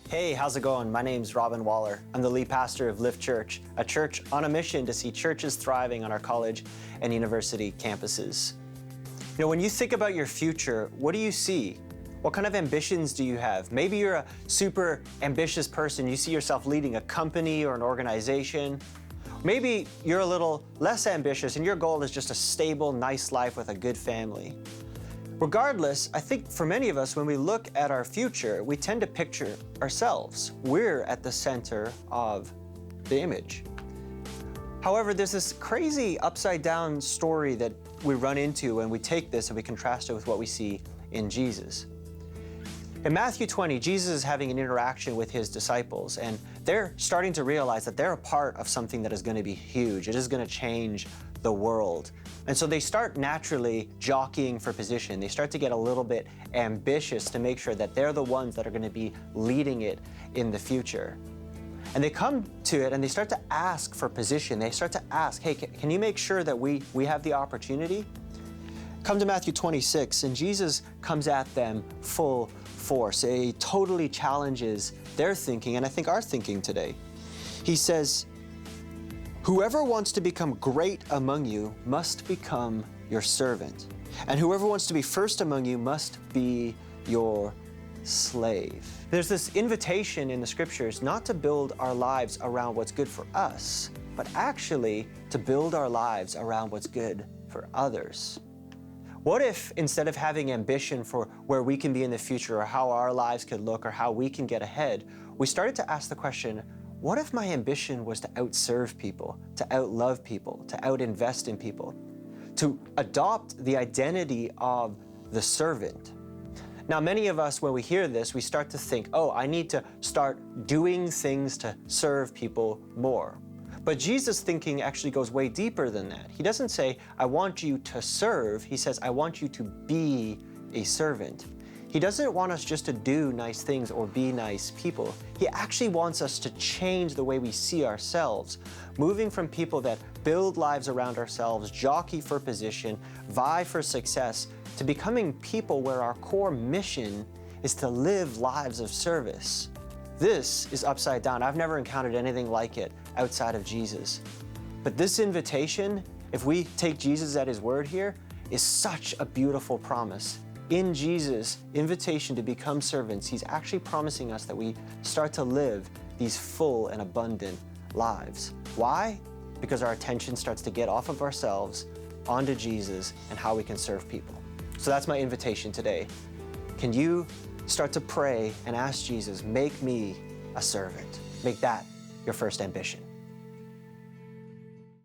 Hey, how's it going? My name's Robin Wallar. I'm the lead pastor of Lift Church, a church on a mission to see churches thriving on our college and university campuses. You know, when you think about your future, what do you see? What kind of ambitions do you have? Maybe you're a super ambitious person. You see yourself leading a company or an organization. Maybe you're a little less ambitious and your goal is just a stable, nice life with a good family. Regardless, I think for many of us, when we look at our future, we tend to picture ourselves. We're at the center of the image. However, there's this crazy upside down story that we run into when we take this and we contrast it with what we see in Jesus. In Matthew 20, Jesus is having an interaction with his disciples, and they're starting to realize that they're a part of something that is going to be huge. It is going to change the world. And so they start naturally jockeying for position. They start to get a little bit ambitious to make sure that they're the ones that are going to be leading it in the future. And they come to it and they start to ask for position. They start to ask, hey, can you make sure that we have the opportunity? Come to Matthew 26, and Jesus comes at them full force. He totally challenges their thinking, and I think our thinking today. He says, "Whoever wants to become great among you must become your servant, and whoever wants to be first among you must be your slave." There's this invitation in the scriptures not to build our lives around what's good for us, but actually to build our lives around what's good for others. What if instead of having ambition for where we can be in the future or how our lives could look or how we can get ahead, we started to ask the question, what if my ambition was to outserve people, to outlove people, to outinvest in people, to adopt the identity of the servant? Now, many of us, when we hear this, we start to think, oh, I need to start doing things to serve people more. But Jesus' thinking actually goes way deeper than that. He doesn't say, I want you to serve. He says, I want you to be a servant. He doesn't want us just to do nice things or be nice people. He actually wants us to change the way we see ourselves, moving from people that build lives around ourselves, jockey for position, vie for success, to becoming people where our core mission is to live lives of service. This is upside down. I've never encountered anything like it outside of Jesus. But this invitation, if we take Jesus at his word here, is such a beautiful promise. In Jesus' invitation to become servants, he's actually promising us that we start to live these full and abundant lives. Why? Because our attention starts to get off of ourselves onto Jesus and how we can serve people. So that's my invitation today. Can you start to pray and ask Jesus, make me a servant? Make that your first ambition.